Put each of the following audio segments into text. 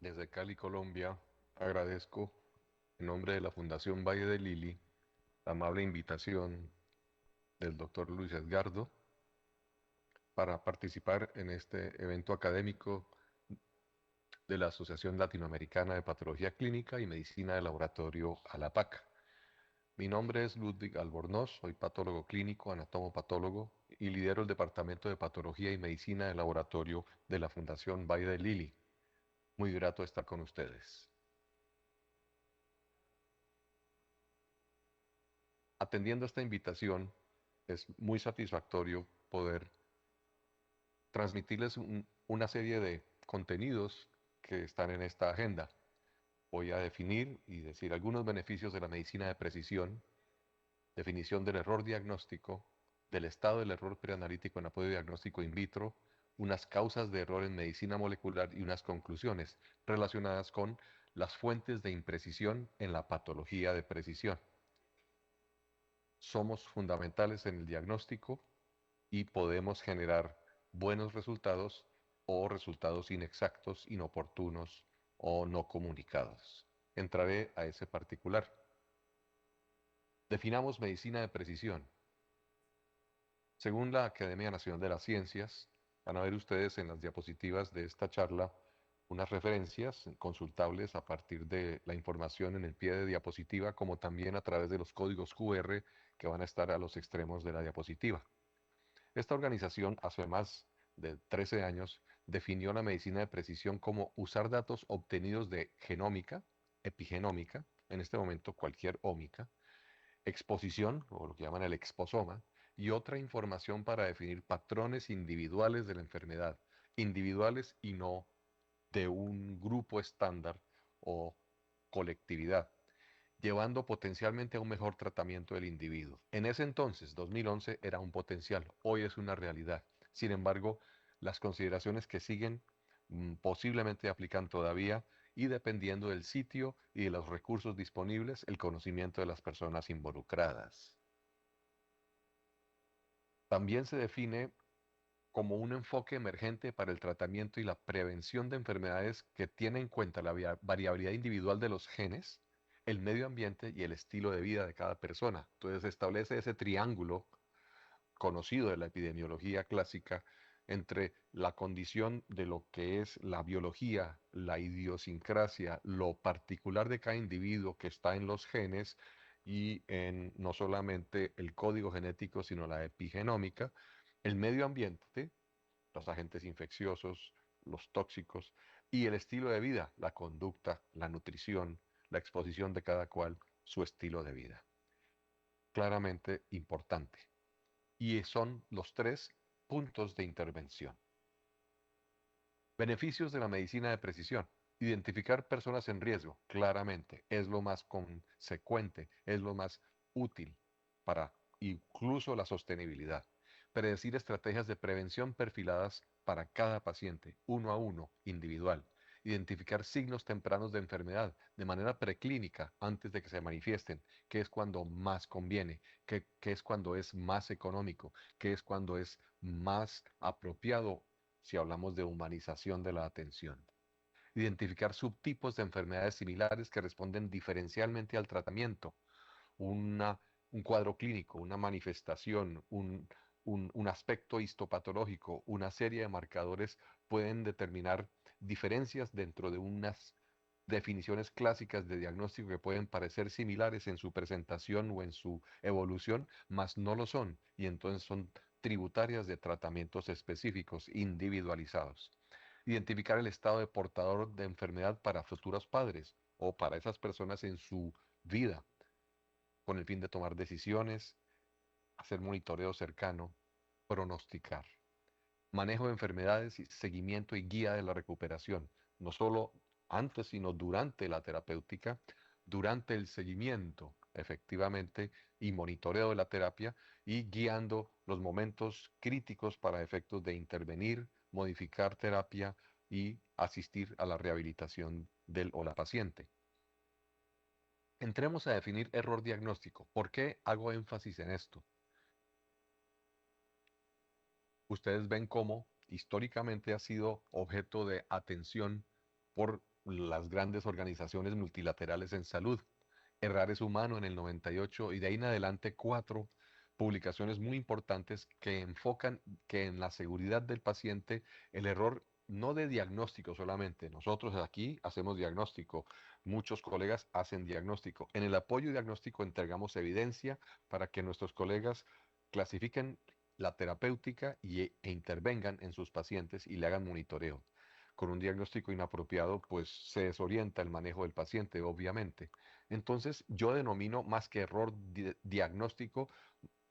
Desde Cali, Colombia, agradezco en nombre de la Fundación Valle de Lili la amable invitación del doctor Luis Edgardo para participar en este evento académico de la Asociación Latinoamericana de Patología Clínica y Medicina de Laboratorio ALAPAC. Mi nombre es Ludwig Albornoz, soy patólogo clínico, anatomopatólogo y lidero el Departamento de Patología y Medicina de Laboratorio de la Fundación Valle de Lili. Muy grato estar con ustedes. Atendiendo esta invitación, es muy satisfactorio poder transmitirles una serie de contenidos que están en esta agenda. Voy a definir y decir algunos beneficios de la medicina de precisión, definición del error diagnóstico, del estado del error preanalítico en apoyo diagnóstico in vitro, unas causas de error en medicina molecular y unas conclusiones relacionadas con las fuentes de imprecisión en la patología de precisión. Somos fundamentales en el diagnóstico y podemos generar buenos resultados o resultados inexactos, inoportunos o no comunicados. Entraré a ese particular. Definamos medicina de precisión. Según la Academia Nacional de las Ciencias, van a ver ustedes en las diapositivas de esta charla unas referencias consultables a partir de la información en el pie de diapositiva, como también a través de los códigos QR que van a estar a los extremos de la diapositiva. Esta organización, hace más de 13 años, definió la medicina de precisión como usar datos obtenidos de genómica, epigenómica, en este momento cualquier ómica, exposición, o lo que llaman el exposoma, y otra información para definir patrones individuales de la enfermedad, individuales y no de un grupo estándar o colectividad, llevando potencialmente a un mejor tratamiento del individuo. En ese entonces, 2011, era un potencial, hoy es una realidad. Sin embargo, las consideraciones que siguen posiblemente aplican todavía y dependiendo del sitio y de los recursos disponibles, el conocimiento de las personas involucradas. También se define como un enfoque emergente para el tratamiento y la prevención de enfermedades que tiene en cuenta la variabilidad individual de los genes, el medio ambiente y el estilo de vida de cada persona. Entonces se establece ese triángulo conocido de la epidemiología clásica entre la condición de lo que es la biología, la idiosincrasia, lo particular de cada individuo que está en los genes y en no solamente el código genético, sino la epigenómica, el medio ambiente, los agentes infecciosos, los tóxicos, y el estilo de vida, la conducta, la nutrición, la exposición de cada cual, su estilo de vida. Claramente importante. Y son los tres puntos de intervención. Beneficios de la medicina de precisión. Identificar personas en riesgo, claramente, es lo más consecuente, es lo más útil para incluso la sostenibilidad. Predecir estrategias de prevención perfiladas para cada paciente, uno a uno, individual. Identificar signos tempranos de enfermedad de manera preclínica antes de que se manifiesten, que es cuando más conviene, que es cuando es más económico, que es cuando es más apropiado si hablamos de humanización de la atención. Identificar subtipos de enfermedades similares que responden diferencialmente al tratamiento. Una, un cuadro clínico, una manifestación, un aspecto histopatológico, una serie de marcadores pueden determinar diferencias dentro de unas definiciones clásicas de diagnóstico que pueden parecer similares en su presentación o en su evolución, mas no lo son, y entonces son tributarias de tratamientos específicos, individualizados. Identificar el estado de portador de enfermedad para futuros padres o para esas personas en su vida, con el fin de tomar decisiones, hacer monitoreo cercano, pronosticar. Manejo de enfermedades, y seguimiento y guía de la recuperación, no solo antes, sino durante la terapéutica, durante el seguimiento, efectivamente, y monitoreo de la terapia, y guiando los momentos críticos para efectos de intervenir, modificar terapia y asistir a la rehabilitación del o la paciente. Entremos a definir error diagnóstico. ¿Por qué hago énfasis en esto? Ustedes ven cómo históricamente ha sido objeto de atención por las grandes organizaciones multilaterales en salud. Errar es humano en el 98 y de ahí en adelante cuatro publicaciones muy importantes que enfocan que en la seguridad del paciente el error no de diagnóstico solamente, nosotros aquí hacemos diagnóstico, muchos colegas hacen diagnóstico. En el apoyo diagnóstico entregamos evidencia para que nuestros colegas clasifiquen la terapéutica e intervengan en sus pacientes y le hagan monitoreo. Con un diagnóstico inapropiado, pues se desorienta el manejo del paciente, obviamente. Entonces, yo denomino más que error diagnóstico,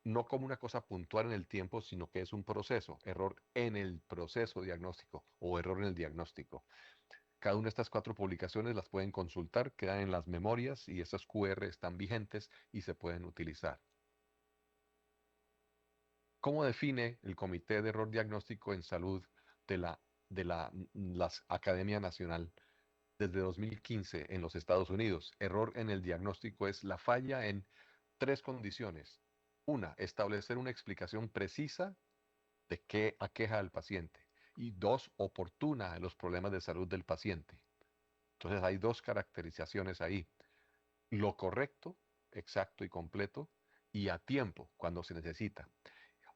no como una cosa puntual en el tiempo, sino que es un proceso, error en el proceso diagnóstico o error en el diagnóstico. Cada una de estas cuatro publicaciones las pueden consultar, quedan en las memorias y esas QR están vigentes y se pueden utilizar. ¿Cómo define el Comité de Error Diagnóstico en Salud de la Academia Nacional desde 2015 en los Estados Unidos? Error en el diagnóstico es la falla en tres condiciones. Una, establecer una explicación precisa de qué aqueja al paciente. Y dos, oportuna de los problemas de salud del paciente. Entonces hay dos caracterizaciones ahí. Lo correcto, exacto y completo, y a tiempo, cuando se necesita.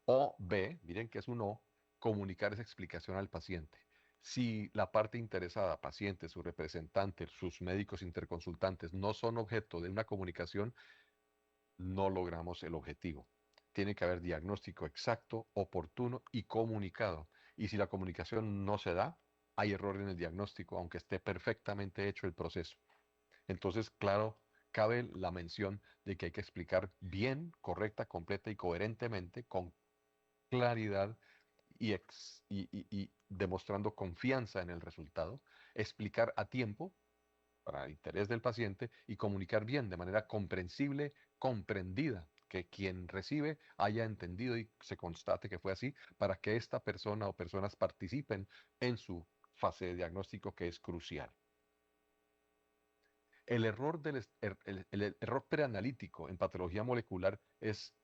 O B, miren que es un O, comunicar esa explicación al paciente. Si la parte interesada, paciente, su representante, sus médicos interconsultantes, no son objeto de una comunicación, no logramos el objetivo. Tiene que haber diagnóstico exacto, oportuno y comunicado. Y si la comunicación no se da, hay error en el diagnóstico, aunque esté perfectamente hecho el proceso. Entonces, claro, cabe la mención de que hay que explicar bien, correcta, completa y coherentemente, con claridad y demostrando confianza en el resultado, explicar a tiempo para el interés del paciente y comunicar bien, de manera comprensible, comprendida, que quien recibe haya entendido y se constate que fue así, para que esta persona o personas participen en su fase de diagnóstico que es crucial. El error, el error preanalítico en patología molecular es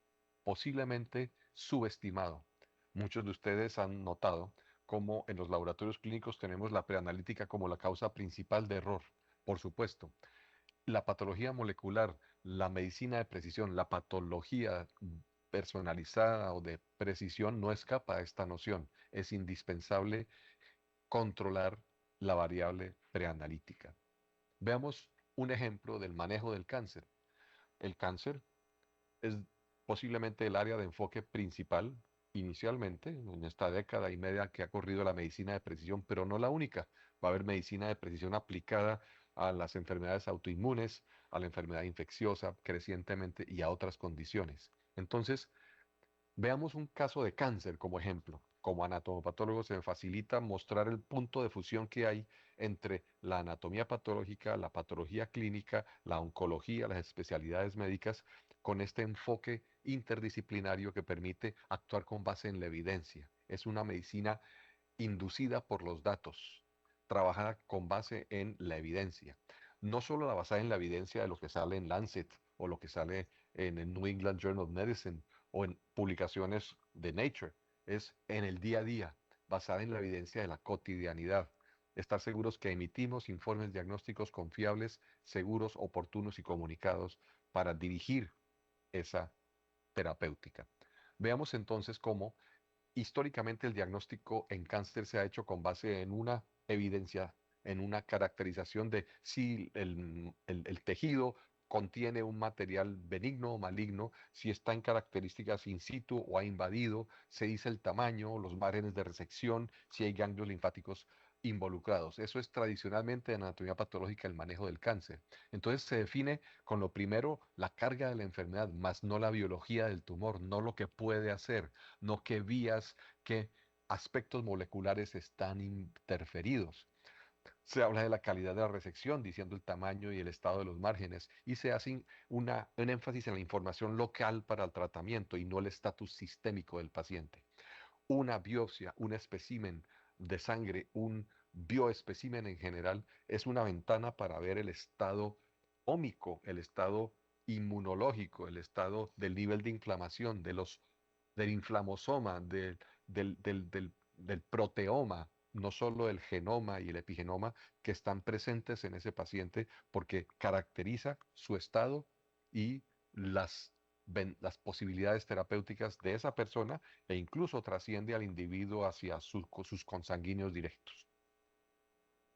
posiblemente subestimado. Muchos de ustedes han notado cómo en los laboratorios clínicos tenemos la preanalítica como la causa principal de error. Por supuesto, la patología molecular, la medicina de precisión, la patología personalizada o de precisión no escapa a esta noción. Es indispensable controlar la variable preanalítica. Veamos un ejemplo del manejo del cáncer. El cáncer es posiblemente el área de enfoque principal inicialmente en esta década y media que ha corrido la medicina de precisión, pero no la única. Va a haber medicina de precisión aplicada a las enfermedades autoinmunes, a la enfermedad infecciosa crecientemente y a otras condiciones. Entonces, veamos un caso de cáncer como ejemplo. Como anatomopatólogo se me facilita mostrar el punto de fusión que hay entre la anatomía patológica, la patología clínica, la oncología, las especialidades médicas, con este enfoque interdisciplinario que permite actuar con base en la evidencia. Es una medicina inducida por los datos, trabajada con base en la evidencia. No solo la basada en la evidencia de lo que sale en Lancet o lo que sale en el New England Journal of Medicine o en publicaciones de Nature, es en el día a día, basada en la evidencia de la cotidianidad. Estar seguros que emitimos informes diagnósticos confiables, seguros, oportunos y comunicados para dirigir esa terapéutica. Veamos entonces cómo históricamente el diagnóstico en cáncer se ha hecho con base en una evidencia, en una caracterización de si el tejido contiene un material benigno o maligno, si está en características in situ o ha invadido, se dice el tamaño, los márgenes de resección, si hay ganglios linfáticos involucrados. Eso es tradicionalmente en anatomía patológica el manejo del cáncer. Entonces se define con lo primero la carga de la enfermedad, más no la biología del tumor, no lo que puede hacer, no qué vías, qué aspectos moleculares están interferidos. Se habla de la calidad de la resección, diciendo el tamaño y el estado de los márgenes, y se hace un énfasis en la información local para el tratamiento y no el estatus sistémico del paciente. Una biopsia, un espécimen de sangre, un bioespécimen en general, es una ventana para ver el estado ómico, el estado inmunológico, el estado del nivel de inflamación, del inflamosoma, del proteoma, no solo el genoma y el epigenoma que están presentes en ese paciente porque caracteriza su estado y las posibilidades terapéuticas de esa persona e incluso trasciende al individuo hacia sus consanguíneos directos.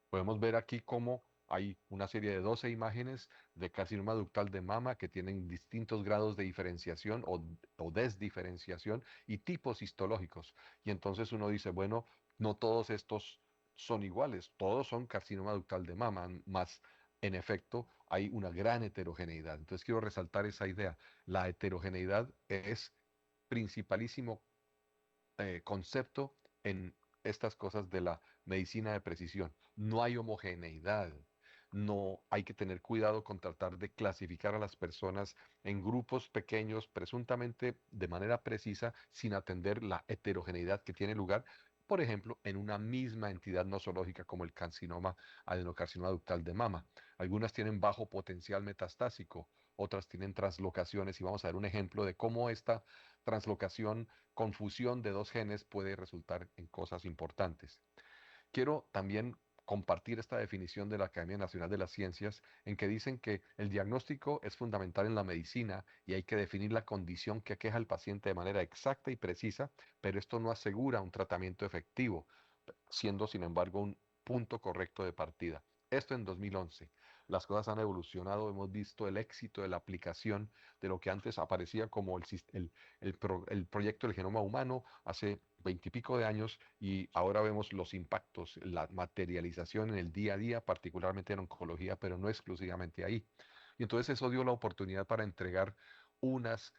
Podemos ver aquí cómo hay una serie de 12 imágenes de carcinoma ductal de mama que tienen distintos grados de diferenciación o desdiferenciación y tipos histológicos. Y entonces uno dice, bueno, no todos estos son iguales, todos son carcinoma ductal de mama, más en efecto hay una gran heterogeneidad. Entonces quiero resaltar esa idea. La heterogeneidad es principalísimo concepto en estas cosas de la medicina de precisión. No hay homogeneidad. No hay que tener cuidado con tratar de clasificar a las personas en grupos pequeños, presuntamente de manera precisa, sin atender la heterogeneidad que tiene lugar, por ejemplo, en una misma entidad nosológica como el carcinoma adenocarcinoma ductal de mama. Algunas tienen bajo potencial metastásico, otras tienen translocaciones y vamos a ver un ejemplo de cómo esta translocación, confusión de dos genes puede resultar en cosas importantes. Quiero también compartir esta definición de la Academia Nacional de las Ciencias en que dicen que el diagnóstico es fundamental en la medicina y hay que definir la condición que aqueja al paciente de manera exacta y precisa, pero esto no asegura un tratamiento efectivo, siendo sin embargo un punto correcto de partida. Esto en 2011. Las cosas han evolucionado, hemos visto el éxito de la aplicación de lo que antes aparecía como el proyecto del genoma humano hace veintipico de años y ahora vemos los impactos, la materialización en el día a día, particularmente en oncología, pero no exclusivamente ahí. Y entonces eso dio la oportunidad para entregar unas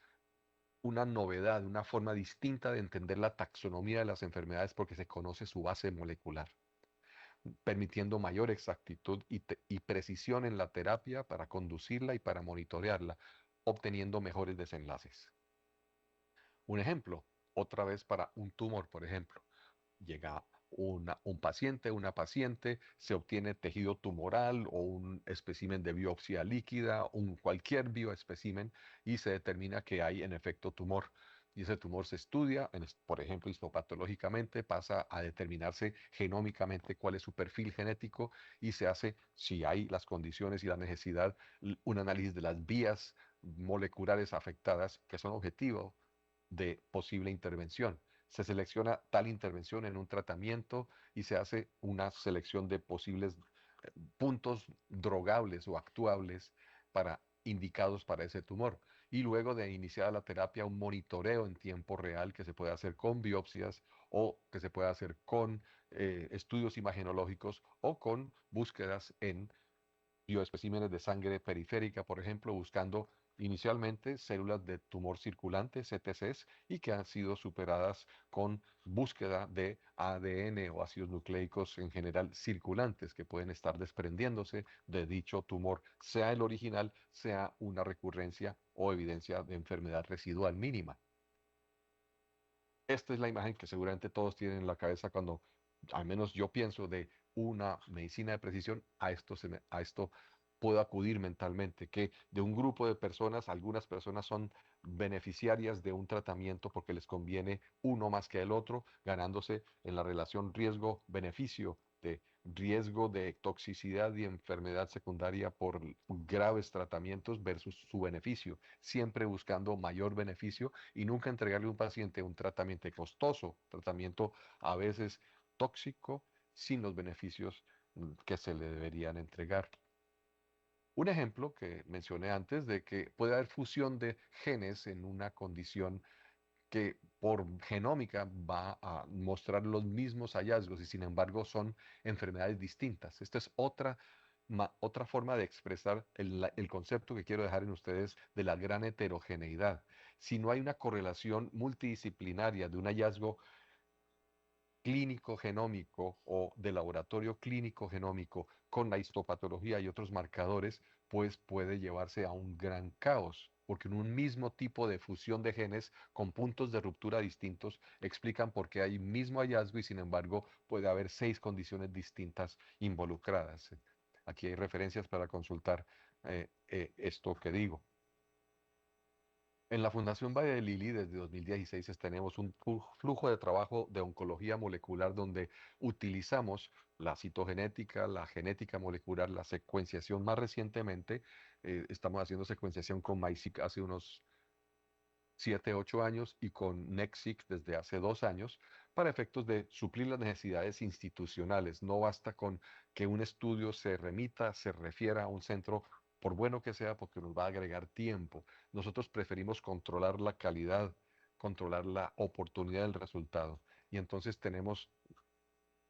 una novedad, una forma distinta de entender la taxonomía de las enfermedades porque se conoce su base molecular, permitiendo mayor exactitud y precisión en la terapia para conducirla y para monitorearla, obteniendo mejores desenlaces. Un ejemplo, otra vez para un tumor, por ejemplo. Llega un paciente, una paciente, se obtiene tejido tumoral o un espécimen de biopsia líquida, cualquier bioespécimen y se determina que hay en efecto tumor. Y ese tumor se estudia, por ejemplo, histopatológicamente, pasa a determinarse genómicamente cuál es su perfil genético y se hace, si hay las condiciones y la necesidad, un análisis de las vías moleculares afectadas que son objetivo de posible intervención. Se selecciona tal intervención en un tratamiento y se hace una selección de posibles puntos drogables o actuables para indicados para ese tumor. Y luego de iniciar la terapia, un monitoreo en tiempo real que se puede hacer con biopsias o que se puede hacer con estudios imagenológicos o con búsquedas en bioespecímenes de sangre periférica, por ejemplo, buscando inicialmente células de tumor circulante, CTCs, y que han sido superadas con búsqueda de ADN o ácidos nucleicos en general circulantes que pueden estar desprendiéndose de dicho tumor, sea el original, sea una recurrencia o evidencia de enfermedad residual mínima. Esta es la imagen que seguramente todos tienen en la cabeza cuando, al menos yo pienso de una medicina de precisión, a esto puedo acudir mentalmente, que de un grupo de personas, algunas personas son beneficiarias de un tratamiento porque les conviene uno más que el otro, ganándose en la relación riesgo-beneficio de riesgo de toxicidad y enfermedad secundaria por graves tratamientos versus su beneficio, siempre buscando mayor beneficio y nunca entregarle a un paciente un tratamiento costoso, tratamiento a veces tóxico, sin los beneficios que se le deberían entregar. Un ejemplo que mencioné antes de que puede haber fusión de genes en una condición que por genómica va a mostrar los mismos hallazgos y sin embargo son enfermedades distintas. Esta es otra forma de expresar el concepto que quiero dejar en ustedes de la gran heterogeneidad. Si no hay una correlación multidisciplinaria de un hallazgo clínico genómico o de laboratorio clínico genómico con la histopatología y otros marcadores, pues puede llevarse a un gran caos, porque en un mismo tipo de fusión de genes con puntos de ruptura distintos explican por qué hay mismo hallazgo y sin embargo puede haber 6 condiciones distintas involucradas. Aquí hay referencias para consultar esto que digo. En la Fundación Valle de Lili, desde 2016, tenemos un flujo de trabajo de oncología molecular donde utilizamos la citogenética, la genética molecular, la secuenciación. Más recientemente, estamos haciendo secuenciación con MySeq hace unos 7, 8 años y con NextSeq desde hace 2 años para efectos de suplir las necesidades institucionales. No basta con que un estudio se remita, se refiera a un centro, por bueno que sea, porque nos va a agregar tiempo. Nosotros preferimos controlar la calidad, controlar la oportunidad del resultado. Y entonces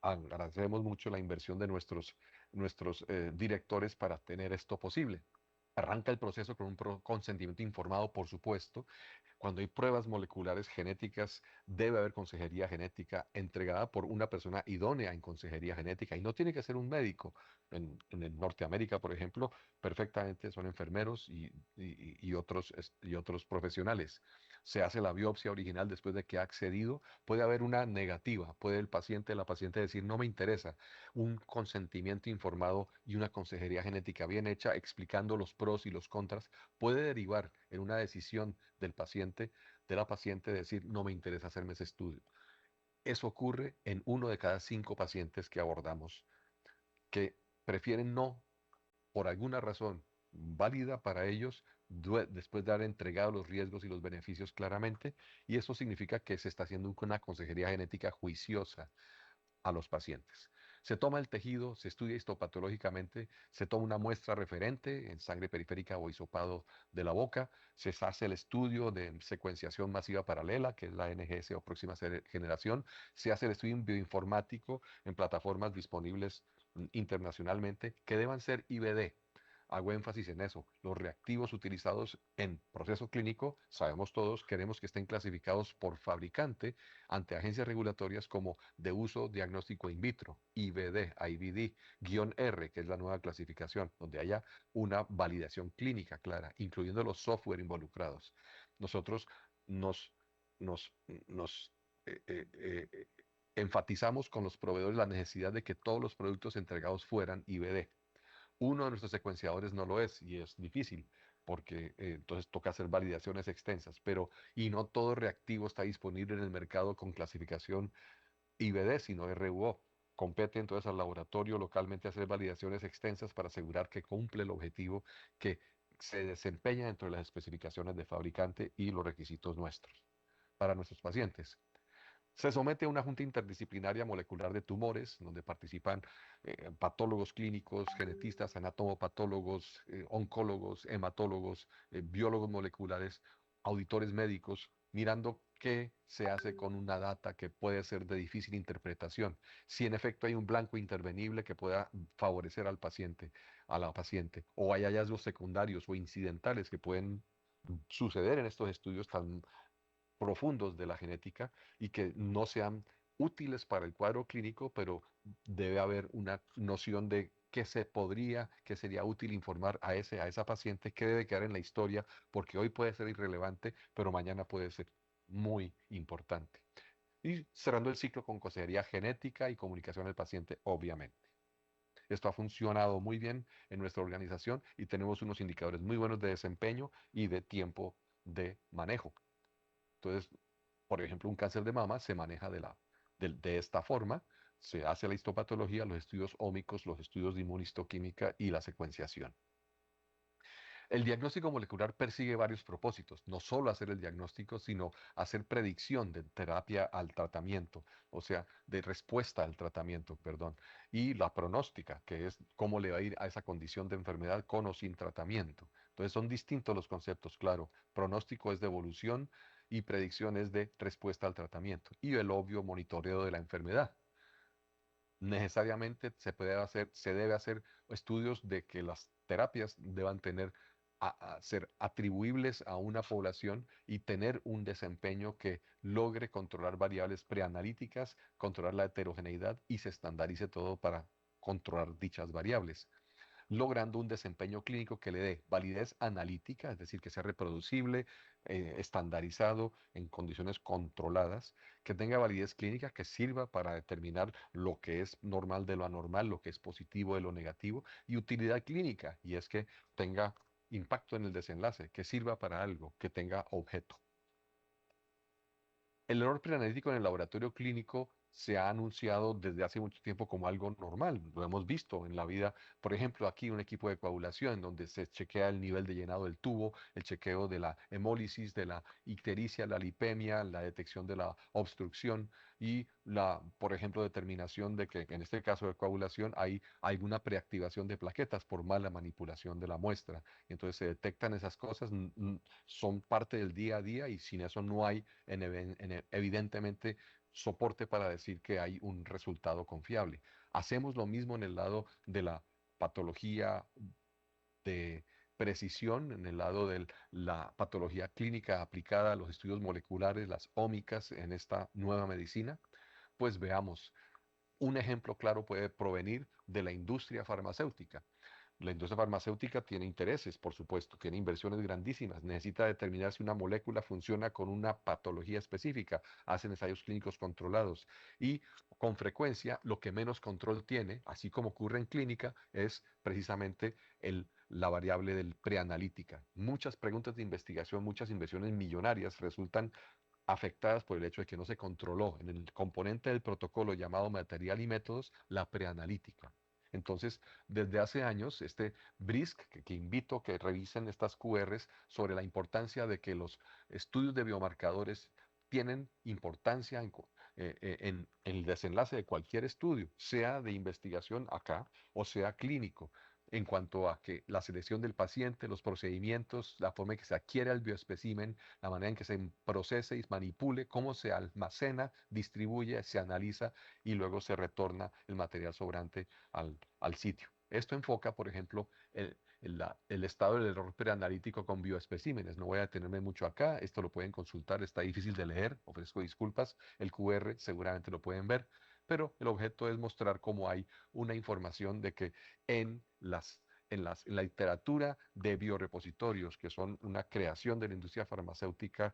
agradecemos mucho la inversión de nuestros directores para tener esto posible. Arranca el proceso con un consentimiento informado, por supuesto. Cuando hay pruebas moleculares genéticas, debe haber consejería genética entregada por una persona idónea en consejería genética y no tiene que ser un médico. En el Norteamérica, por ejemplo, perfectamente son enfermeros y otros profesionales. Se hace la biopsia original después de que ha accedido. Puede haber una negativa, puede el paciente, la paciente decir no me interesa. Un consentimiento informado y una consejería genética bien hecha explicando los pros y los contras puede derivar en una decisión del paciente, de la paciente, decir, no me interesa hacerme ese estudio. Eso ocurre en 1 de cada 5 pacientes que abordamos, que prefieren no, por alguna razón válida para ellos, después de haber entregado los riesgos y los beneficios claramente, y eso significa que se está haciendo una consejería genética juiciosa a los pacientes. Se toma el tejido, se estudia histopatológicamente, se toma una muestra referente en sangre periférica o hisopado de la boca, se hace el estudio de secuenciación masiva paralela, que es la NGS o próxima generación, se hace el estudio bioinformático en plataformas disponibles internacionalmente que deban ser IVD. Hago énfasis en eso. Los reactivos utilizados en proceso clínico, sabemos todos, queremos que estén clasificados por fabricante ante agencias regulatorias como de uso diagnóstico in vitro, IVD, IVD-R, que es la nueva clasificación, donde haya una validación clínica clara, incluyendo los software involucrados. Nosotros nos, nos, nos enfatizamos con los proveedores la necesidad de que todos los productos entregados fueran IVD. Uno de nuestros secuenciadores no lo es y es difícil porque entonces toca hacer validaciones extensas, pero y no todo reactivo está disponible en el mercado con clasificación IVD, sino RUO. Compete entonces al laboratorio localmente hacer validaciones extensas para asegurar que cumple el objetivo que se desempeña dentro de las especificaciones de fabricante y los requisitos nuestros para nuestros pacientes. Se somete a una junta interdisciplinaria molecular de tumores, donde participan patólogos clínicos, genetistas, anatomopatólogos, oncólogos, hematólogos, biólogos moleculares, auditores médicos, mirando qué se hace con una data que puede ser de difícil interpretación. Si en efecto hay un blanco intervenible que pueda favorecer al paciente, a la paciente, o hay hallazgos secundarios o incidentales que pueden suceder en estos estudios tan profundos de la genética y que no sean útiles para el cuadro clínico, pero debe haber una noción de qué sería útil informar a esa paciente, qué debe quedar en la historia, porque hoy puede ser irrelevante, pero mañana puede ser muy importante. Y cerrando el ciclo con consejería genética y comunicación al paciente, obviamente. Esto ha funcionado muy bien en nuestra organización y tenemos unos indicadores muy buenos de desempeño y de tiempo de manejo. Entonces, por ejemplo, un cáncer de mama se maneja de esta forma, se hace la histopatología, los estudios ómicos, los estudios de inmunistoquímica y la secuenciación. El diagnóstico molecular persigue varios propósitos, no solo hacer el diagnóstico, sino hacer predicción de terapia al tratamiento, o sea, de respuesta al tratamiento, perdón, y la pronóstica, que es cómo le va a ir a esa condición de enfermedad con o sin tratamiento. Entonces son distintos los conceptos, claro. Pronóstico es de evolución y predicción es de respuesta al tratamiento. Y el obvio monitoreo de la enfermedad. Necesariamente se debe hacer estudios de que las terapias deban ser atribuibles a una población y tener un desempeño que logre controlar variables preanalíticas, controlar la heterogeneidad y se estandarice todo para controlar dichas variables, logrando un desempeño clínico que le dé validez analítica, es decir, que sea reproducible, estandarizado en condiciones controladas, que tenga validez clínica, que sirva para determinar lo que es normal de lo anormal, lo que es positivo de lo negativo, y utilidad clínica, y es que tenga impacto en el desenlace, que sirva para algo, que tenga objeto. El error preanalítico en el laboratorio clínico se ha anunciado desde hace mucho tiempo como algo normal. Lo hemos visto en la vida. Por ejemplo, aquí un equipo de coagulación donde se chequea el nivel de llenado del tubo, el chequeo de la hemólisis, de la ictericia, la lipemia, la detección de la obstrucción y la, por ejemplo, determinación de que en este caso de coagulación hay alguna preactivación de plaquetas por mala manipulación de la muestra. Entonces se detectan esas cosas, son parte del día a día y sin eso no hay evidentemente soporte para decir que hay un resultado confiable. Hacemos lo mismo en el lado de la patología de precisión, en el lado de la patología clínica aplicada a los estudios moleculares, las ómicas en esta nueva medicina. Pues veamos, un ejemplo claro puede provenir de la industria farmacéutica. La industria farmacéutica tiene intereses, por supuesto, tiene inversiones grandísimas, necesita determinar si una molécula funciona con una patología específica, hacen ensayos clínicos controlados y con frecuencia lo que menos control tiene, así como ocurre en clínica, es precisamente la variable del preanalítica. Muchas preguntas de investigación, muchas inversiones millonarias resultan afectadas por el hecho de que no se controló en el componente del protocolo llamado material y métodos la preanalítica. Entonces, desde hace años, este BRISC, que invito a que revisen estas QRs sobre la importancia de que los estudios de biomarcadores tienen importancia en el desenlace de cualquier estudio, sea de investigación acá o sea clínico, en cuanto a que la selección del paciente, los procedimientos, la forma en que se adquiere el bioespécimen, la manera en que se procese y manipule, cómo se almacena, distribuye, se analiza y luego se retorna el material sobrante al sitio. Esto enfoca, por ejemplo, el estado del error preanalítico con bioespecímenes. No voy a detenerme mucho acá, esto lo pueden consultar, está difícil de leer, ofrezco disculpas, el QR seguramente lo pueden ver, pero el objeto es mostrar cómo hay una información de que en en la literatura de biorepositorios, que son una creación de la industria farmacéutica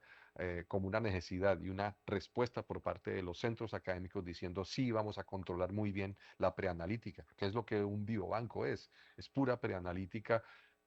como una necesidad y una respuesta por parte de los centros académicos diciendo sí, vamos a controlar muy bien la preanalítica, que es lo que un biobanco es pura preanalítica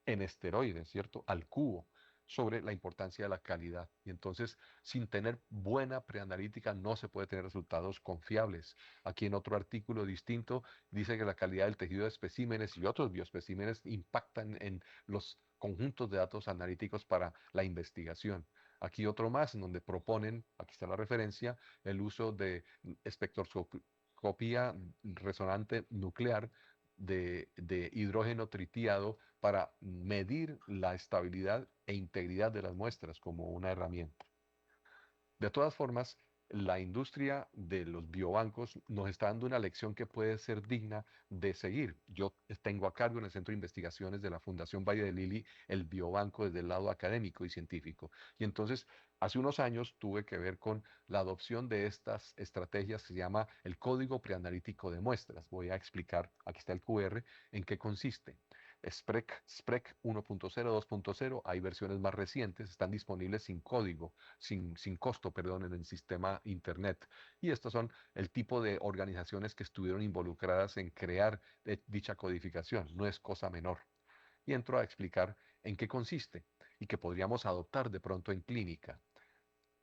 en esteroides, ¿cierto? Al cubo sobre la importancia de la calidad. Y entonces, sin tener buena preanalítica, no se puede tener resultados confiables. Aquí en otro artículo distinto dice que la calidad del tejido de especímenes y otros bioespecímenes impactan en los conjuntos de datos analíticos para la investigación. Aquí otro más en donde proponen, aquí está la referencia, el uso de espectroscopía resonante nuclear de hidrógeno tritiado para medir la estabilidad e integridad de las muestras como una herramienta. De todas formas, la industria de los biobancos nos está dando una lección que puede ser digna de seguir. Yo tengo a cargo en el Centro de Investigaciones de la Fundación Valle de Lili el biobanco desde el lado académico y científico. Y entonces, hace unos años tuve que ver con la adopción de estas estrategias que se llama el Código Preanalítico de Muestras. Voy a explicar, aquí está el QR, en qué consiste. SPREC 1.0, 2.0, hay versiones más recientes, están disponibles sin código, sin costo, perdón, en el sistema Internet. Y estos son el tipo de organizaciones que estuvieron involucradas en crear dicha codificación, no es cosa menor. Y entro a explicar en qué consiste y que podríamos adoptar de pronto en clínica.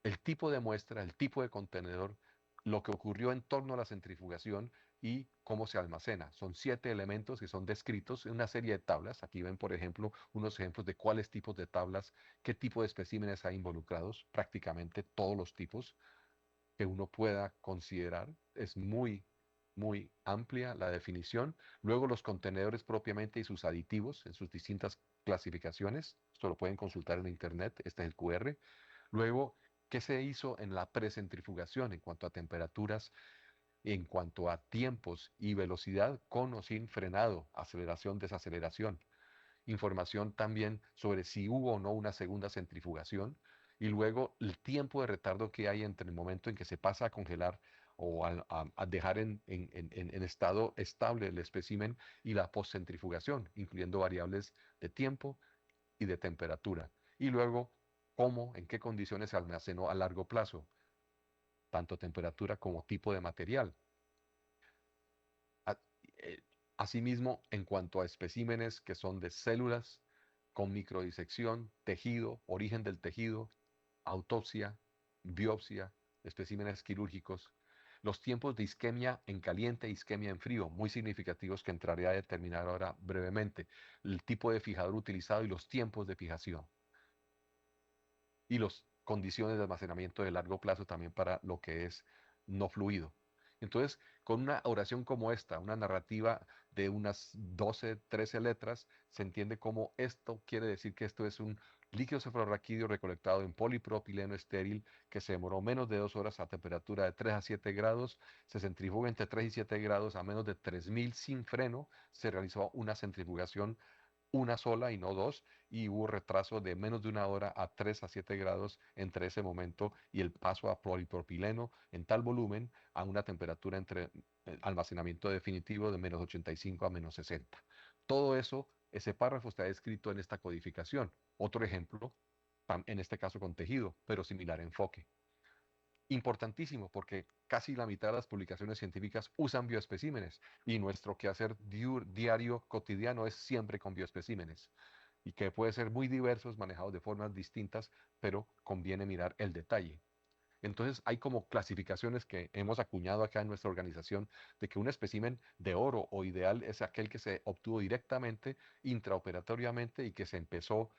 El tipo de muestra, el tipo de contenedor, lo que ocurrió en torno a la centrifugación y cómo se almacena. Son 7 elementos que son descritos en una serie de tablas. Aquí ven, por ejemplo, unos ejemplos de cuáles tipos de tablas, qué tipo de especímenes hay involucrados, prácticamente todos los tipos que uno pueda considerar. Es muy amplia la definición. Luego los contenedores propiamente y sus aditivos en sus distintas clasificaciones. Esto lo pueden consultar en internet. Este es el QR. Luego, ¿qué se hizo en la precentrifugación en cuanto a temperaturas, en cuanto a tiempos y velocidad con o sin frenado, aceleración, desaceleración? Información también sobre si hubo o no una segunda centrifugación y luego el tiempo de retardo que hay entre el momento en que se pasa a congelar o a dejar en estado estable el espécimen y la postcentrifugación, incluyendo variables de tiempo y de temperatura. Y luego, cómo, en qué condiciones se almacenó a largo plazo, tanto temperatura como tipo de material. A- eh, Asimismo, en cuanto a especímenes que son de células, con microdisección, tejido, origen del tejido, autopsia, biopsia, especímenes quirúrgicos, los tiempos de isquemia en caliente e isquemia en frío, muy significativos que entraré a determinar ahora brevemente, el tipo de fijador utilizado y los tiempos de fijación, y las condiciones de almacenamiento de largo plazo también para lo que es no fluido. Entonces, con una oración como esta, una narrativa de unas 12, 13 letras, se entiende cómo esto quiere decir que esto es un líquido cefalorraquídeo recolectado en polipropileno estéril que se demoró menos de 2 horas a temperatura de 3 a 7 grados, se centrifuga entre 3 y 7 grados a menos de 3000 sin freno, se realizó una centrifugación una sola y no dos, y hubo retraso de menos de 1 hora a 3 a 7 grados entre ese momento y el paso a polipropileno en tal volumen a una temperatura entre almacenamiento definitivo de menos 85 a menos 60. Todo eso, ese párrafo está escrito en esta codificación. Otro ejemplo, en este caso con tejido, pero similar enfoque. Importantísimo porque casi la mitad de las publicaciones científicas usan bioespecímenes y nuestro quehacer diario cotidiano es siempre con bioespecímenes y que puede ser muy diversos, manejados de formas distintas, pero conviene mirar el detalle. Entonces hay como clasificaciones que hemos acuñado acá en nuestra organización de que un espécimen de oro o ideal es aquel que se obtuvo directamente intraoperatoriamente y que se empezó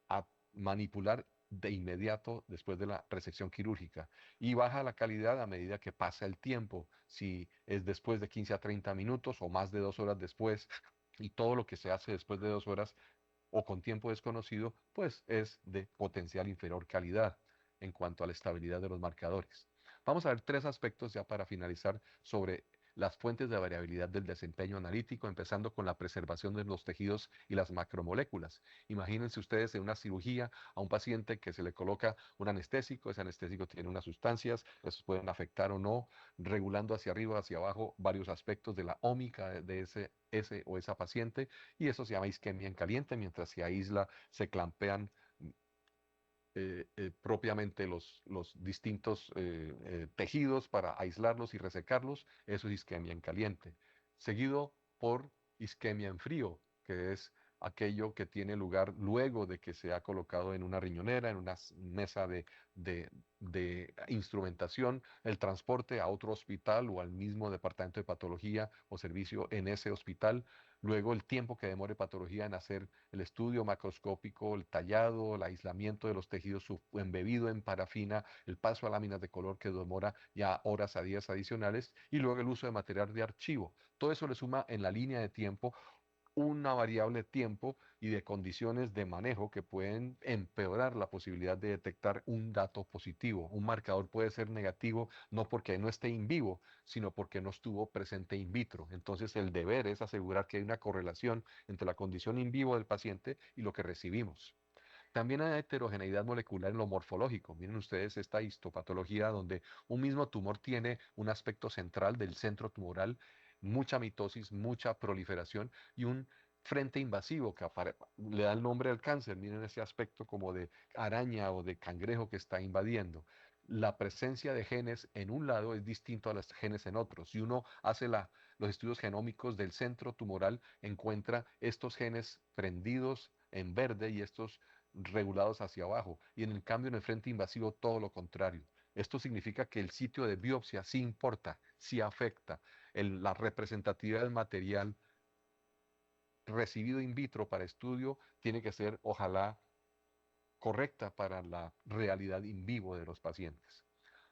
a manipular de inmediato después de la resección quirúrgica y baja la calidad a medida que pasa el tiempo, si es después de 15 a 30 minutos o más de 2 horas después y todo lo que se hace después de 2 horas o con tiempo desconocido, pues es de potencial inferior calidad en cuanto a la estabilidad de los marcadores. Vamos a ver tres aspectos ya para finalizar sobre las fuentes de variabilidad del desempeño analítico, empezando con la preservación de los tejidos y las macromoléculas. Imagínense ustedes en una cirugía a un paciente que se le coloca un anestésico, ese anestésico tiene unas sustancias, esos pueden afectar o no, regulando hacia arriba, hacia abajo varios aspectos de la ómica de ese o esa paciente, y eso se llama isquemia en caliente, mientras se aísla, se clampean propiamente los distintos tejidos para aislarlos y resecarlos, eso es isquemia en caliente. Seguido por isquemia en frío, que es aquello que tiene lugar luego de que se ha colocado en una riñonera, en una mesa de, de instrumentación, el transporte a otro hospital o al mismo departamento de patología o servicio en ese hospital. Luego el tiempo que demore patología en hacer el estudio macroscópico, el tallado, el aislamiento de los tejidos embebido en parafina, el paso a láminas de color que demora ya horas a días adicionales y luego el uso de material de archivo. Todo eso le suma en la línea de tiempo una variable tiempo y de condiciones de manejo que pueden empeorar la posibilidad de detectar un dato positivo. Un marcador puede ser negativo no porque no esté in vivo, sino porque no estuvo presente in vitro. Entonces el deber es asegurar que hay una correlación entre la condición in vivo del paciente y lo que recibimos. También hay heterogeneidad molecular en lo morfológico. Miren ustedes esta histopatología donde un mismo tumor tiene un aspecto central del centro tumoral, mucha mitosis, mucha proliferación y un frente invasivo que le da el nombre al cáncer. Miren ese aspecto como de araña o de cangrejo que está invadiendo. La presencia de genes en un lado es distinto a los genes en otros. Si uno hace los estudios genómicos del centro tumoral, encuentra estos genes prendidos en verde y estos regulados hacia abajo, y en el cambio en el frente invasivo todo lo contrario. Esto significa que el sitio de biopsia sí importa, sí afecta. La representatividad del material recibido in vitro para estudio tiene que ser, ojalá, correcta para la realidad in vivo de los pacientes.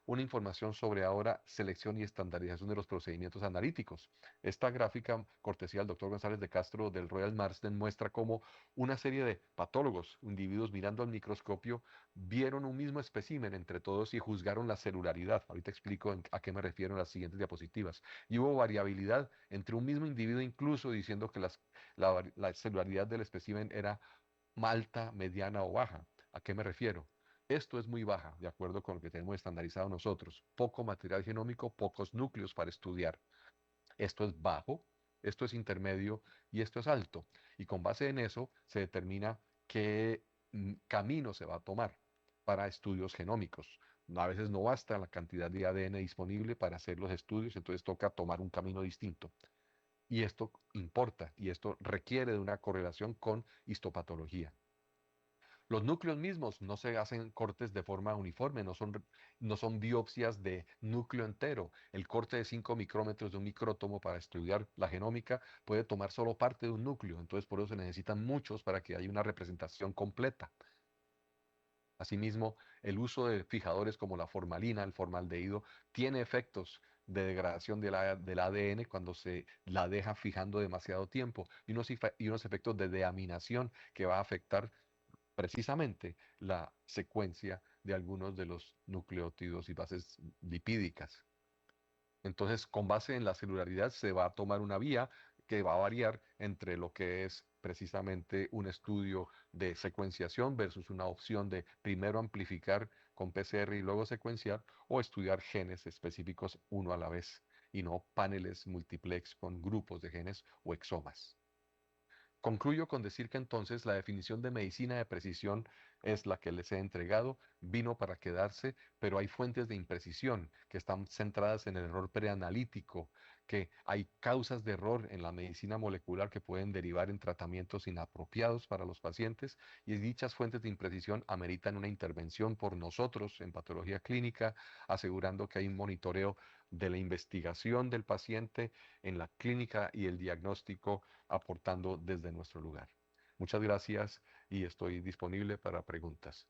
Una información sobre ahora selección y estandarización de los procedimientos analíticos. Esta gráfica, cortesía del doctor González de Castro del Royal Marsden, muestra cómo una serie de patólogos, individuos mirando al microscopio, vieron un mismo espécimen entre todos y juzgaron la celularidad. Ahorita explico a qué me refiero en las siguientes diapositivas. Y hubo variabilidad entre un mismo individuo, incluso diciendo que la celularidad del espécimen era alta, mediana o baja. ¿A qué me refiero? Esto es muy baja, de acuerdo con lo que tenemos estandarizado nosotros. Poco material genómico, pocos núcleos para estudiar. Esto es bajo, esto es intermedio y esto es alto. Y con base en eso se determina qué camino se va a tomar para estudios genómicos. A veces no basta la cantidad de ADN disponible para hacer los estudios, entonces toca tomar un camino distinto. Y esto importa y esto requiere de una correlación con histopatología. Los núcleos mismos no se hacen cortes de forma uniforme, no son biopsias de núcleo entero. El corte de 5 micrómetros de un micrótomo para estudiar la genómica puede tomar solo parte de un núcleo, entonces por eso se necesitan muchos para que haya una representación completa. Asimismo, el uso de fijadores como la formalina, el formaldehído, tiene efectos de degradación del ADN cuando se la deja fijando demasiado tiempo y unos efectos de deaminación que va a afectar precisamente la secuencia de algunos de los nucleótidos y bases lipídicas. Entonces, con base en la celularidad, se va a tomar una vía que va a variar entre lo que es precisamente un estudio de secuenciación versus una opción de primero amplificar con PCR y luego secuenciar, o estudiar genes específicos uno a la vez y no paneles multiplex con grupos de genes o exomas. Concluyo con decir que entonces la definición de medicina de precisión es la que les he entregado, vino para quedarse, pero hay fuentes de imprecisión que están centradas en el error preanalítico, que hay causas de error en la medicina molecular que pueden derivar en tratamientos inapropiados para los pacientes, y dichas fuentes de imprecisión ameritan una intervención por nosotros en patología clínica, asegurando que hay un monitoreo de la investigación del paciente en la clínica y el diagnóstico, aportando desde nuestro lugar. Muchas gracias y estoy disponible para preguntas.